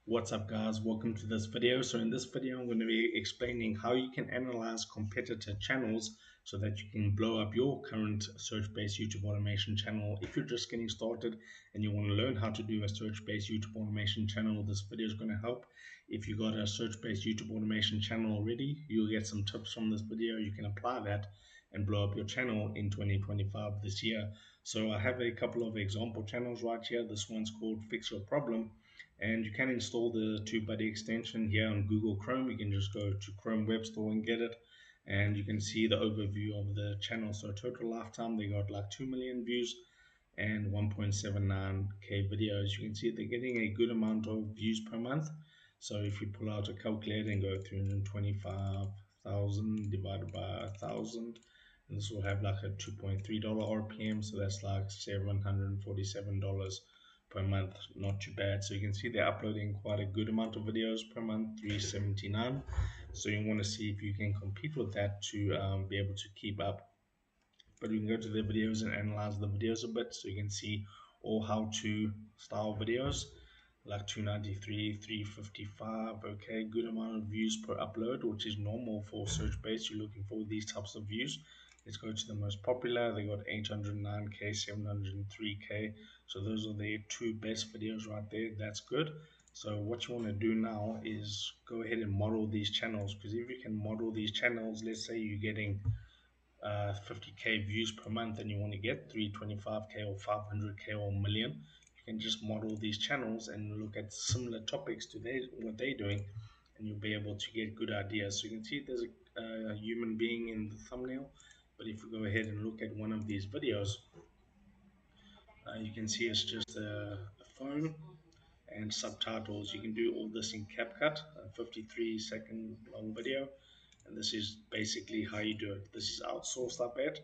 What's up guys, welcome to this video. So in this video I'm going to be explaining how you can analyze competitor channels so that you can blow up your current search-based YouTube automation channel. If you're just getting started and you want to learn how to do a search-based YouTube automation channel, this video is going to help. If you got a search-based YouTube automation channel already, you'll get some tips from this video. You can apply that and blow up your channel in 2025 this year. So I have a couple of example channels right here. This one's called Fix Your Problem, and you can install the TubeBuddy extension here on Google Chrome. You can just go to Chrome Web Store and get it, and you can see the overview of the channel. So total lifetime, they got like 2 million views and 1.79k videos. You can see they're getting a good amount of views per month. So if you pull out a calculator and go 325,000 divided by 1,000, and this will have like a $2.3 RPM, so that's like $747 per month. Not too bad. So you can see they're uploading quite a good amount of videos per month, 379. So you want to see if you can compete with that to be able to keep up. But you can go to the videos and analyze the videos a bit, so you can see all how-to style videos like 293, 355. Okay, good amount of views per upload, which is normal for search based. You're looking for these types of views. Let's go to the most popular. They got 809k, 703k. So those are the two best videos right there. That's good. So what you want to do now is go ahead and model these channels, because if you can model these channels, let's say you're getting 50k views per month and you want to get 325k or 500k or a million, you can just model these channels and look at similar topics to what they're doing, and you'll be able to get good ideas. So you can see there's a human being in the thumbnail, but if we go ahead and look at one of these videos, you can see it's just a phone and subtitles. You can do all this in CapCut, a 53-second long video, and this is basically how you do it. This is outsourced, I bet.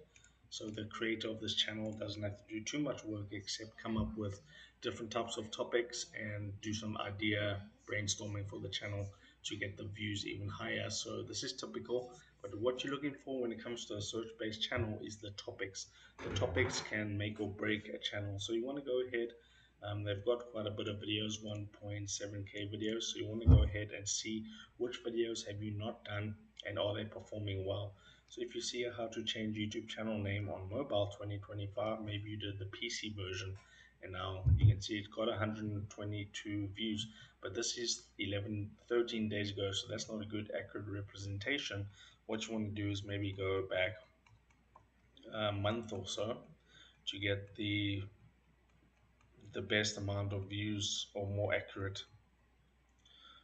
So the creator of this channel doesn't have to do too much work except come up with different types of topics and do some idea brainstorming for the channel to get the views even higher. So this is typical, but what you're looking for when it comes to a search-based channel is the topics. The topics can make or break a channel. So you want to go ahead, they've got quite a bit of videos, 1.7k videos. So you want to go ahead and see which videos have you not done and are they performing well. So if you see how to change YouTube channel name on mobile 2025, maybe you did the PC version, and now you can see it got 122 views, but this is 13 days ago, so that's not a good accurate representation. What you want to do is maybe go back a month or so to get the best amount of views or more accurate.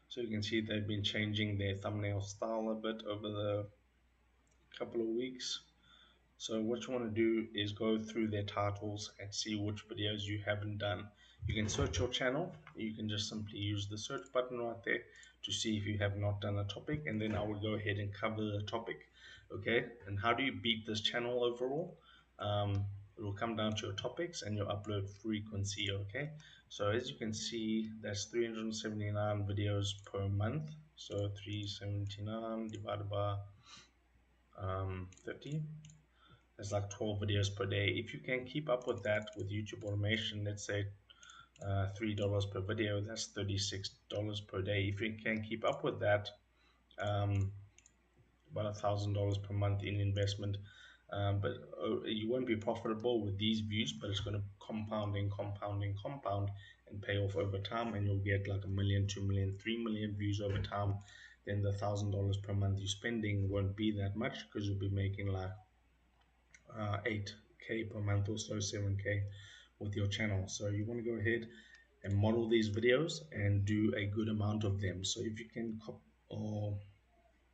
So you can see they've been changing their thumbnail style a bit over the couple of weeks. So what you want to do is go through their titles and see which videos you haven't done. You can search your channel. You can just simply use the search button right there to see if you have not done a topic, and then I will go ahead and cover the topic. Okay, and how do you beat this channel overall? It will come down to your topics and your upload frequency. Okay, so as you can see, that's 379 videos per month. So 379 divided by 50, it's like 12 videos per day. If you can keep up with that with YouTube automation, let's say $3 per video, that's $36 per day. If you can keep up with that, about $1,000 per month in investment. But you won't be profitable with these views, but it's going to compound and compound and compound and pay off over time, and you'll get like 1 million, 2 million, 3 million views over time. Then the $1,000 per month you're spending won't be that much, because you'll be making like 8k per month or so, 7k with your channel. So you want to go ahead and model these videos and do a good amount of them. So if you can or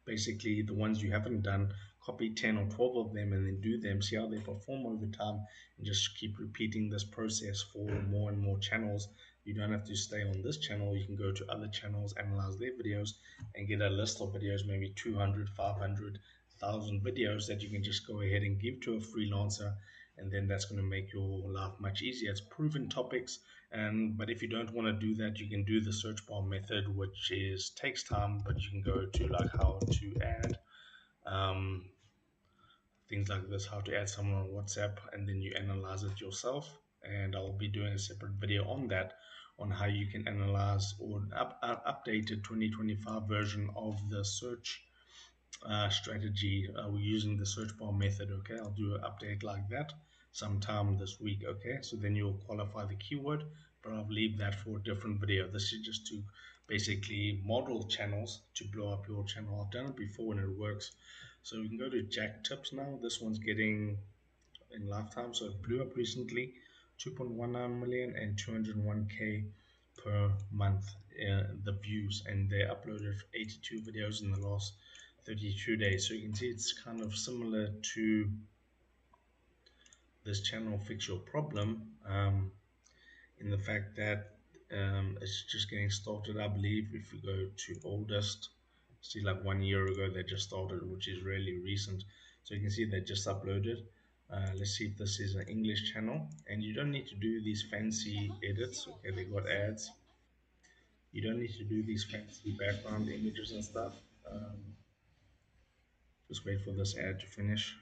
basically the ones you haven't done, copy 10 or 12 of them and then do them, see how they perform over time, and just keep repeating this process for more and more channels. You don't have to stay on this channel. You can go to other channels, analyze their videos, and get a list of videos, maybe 200, 500, 1,000 videos that you can just go ahead and give to a freelancer, and then that's going to make your life much easier. It's proven topics, and but if you don't want to do that, you can do the search bar method, which is takes time, but you can go to like how to add um, things like this, how to add someone on WhatsApp, and then you analyze it yourself. And I'll be doing a separate video on that, on how you can analyze or updated 2025 version of the search strategy. We're using the search bar method. Okay, I'll do an update like that sometime this week. Okay, so then you'll qualify the keyword, but I'll leave that for a different video. This is just to basically model channels to blow up your channel. I've done it before and it works. So we can go to Jack Tips now. This one's getting in lifetime, so it blew up recently, 2.19 million and 201K per month, the views, and they uploaded 82 videos in the last 32 days. So you can see it's kind of similar to this channel Fix Your Problem, in the fact that it's just getting started. I believe if you go to oldest, see like 1 year ago they just started, which is really recent. So you can see they just uploaded. Let's see if this is an English channel, and you don't need to do these fancy edits. Okay, they got ads. You don't need to do these fancy background images and stuff. Just wait for this ad to finish.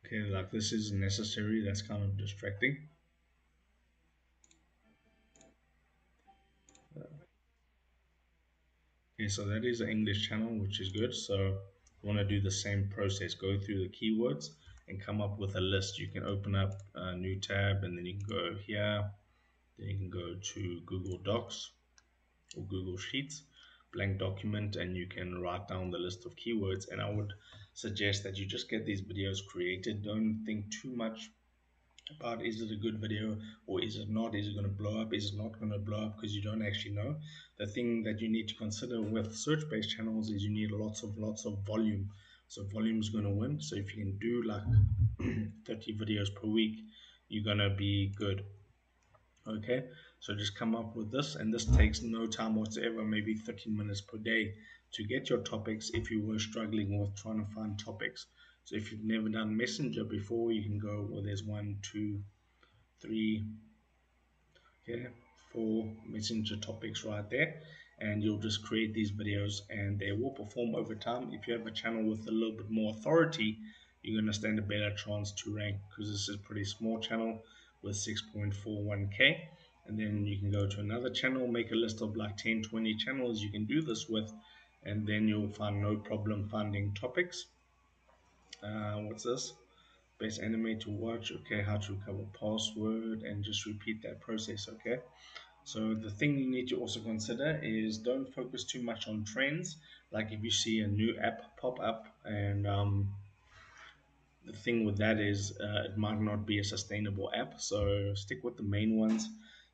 Okay, like this is necessary. That's kind of distracting. Okay, so that is an English channel, which is good. So you want to do the same process. Go through the keywords and come up with a list. You can open up a new tab, and then you can go here. Then you can go to Google Docs or Google Sheets, blank document, and you can write down the list of keywords. And I would suggest that you just get these videos created. Don't think too much about is it a good video or is it not, is it going to blow up, is it not going to blow up, because you don't actually know. The thing that you need to consider with search-based channels is you need lots of volume. So volume is going to win. So if you can do like 30 videos per week, you're going to be good. Okay, so just come up with this, and this takes no time whatsoever, maybe 13 minutes per day to get your topics if you were struggling with trying to find topics. So if you've never done Messenger before, you can go, well, there's 1, 2, 3, okay, 4 Messenger topics right there, and you'll just create these videos and they will perform over time. If you have a channel with a little bit more authority, you're going to stand a better chance to rank, because this is a pretty small channel with 6.41K. And then you can go to another channel, make a list of like 10, 20 channels you can do this with, and then you'll find no problem finding topics. What's this? Best anime to watch. Okay, how to recover password, and just repeat that process. Okay, so the thing you need to also consider is don't focus too much on trends. Like if you see a new app pop up, and the thing with that is it might not be a sustainable app. So stick with the main ones: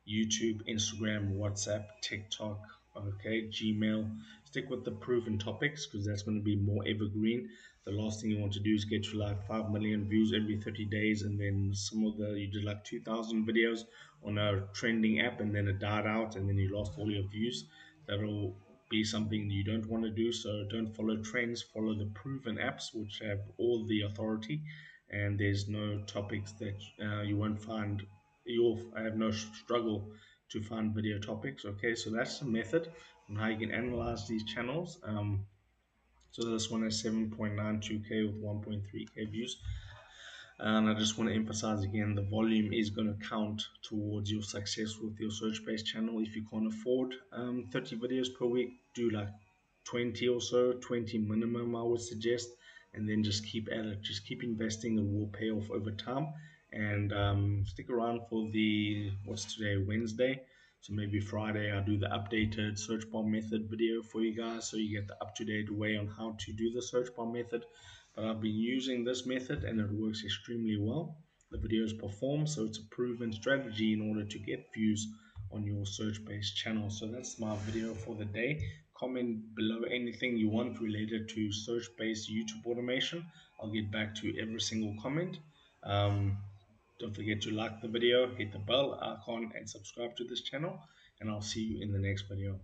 YouTube, Instagram, WhatsApp, TikTok, okay, Gmail. Stick with the proven topics, because that's going to be more evergreen. The last thing you want to do is get to like 5 million views every 30 days, and then some of the you did like 2,000 videos on a trending app, and then it died out, and then you lost all your views. That'll be something you don't want to do. So don't follow trends, follow the proven apps which have all the authority, and there's no topics that you won't find. You'll have no struggle to find video topics. Okay, so that's the method on how you can analyze these channels. So this one has 7.92K with 1.3K views. And I just want to emphasize again, the volume is going to count towards your success with your search-based channel. If you can't afford 30 videos per week, do like 20 or so, 20 minimum, I would suggest, and then just keep at it. Just keep investing, it will pay off over time. And stick around for the, what's today, Wednesday. So maybe Friday, I'll do the updated search bar method video for you guys, so you get the up-to-date way on how to do the search bar method. But I've been using this method and it works extremely well. The videos perform, so it's a proven strategy in order to get views on your search-based channel. So that's my video for the day. Comment below anything you want related to search-based YouTube automation. I'll get back to every single comment. Um, don't forget to like the video, hit the bell icon, and subscribe to this channel. And I'll see you in the next video.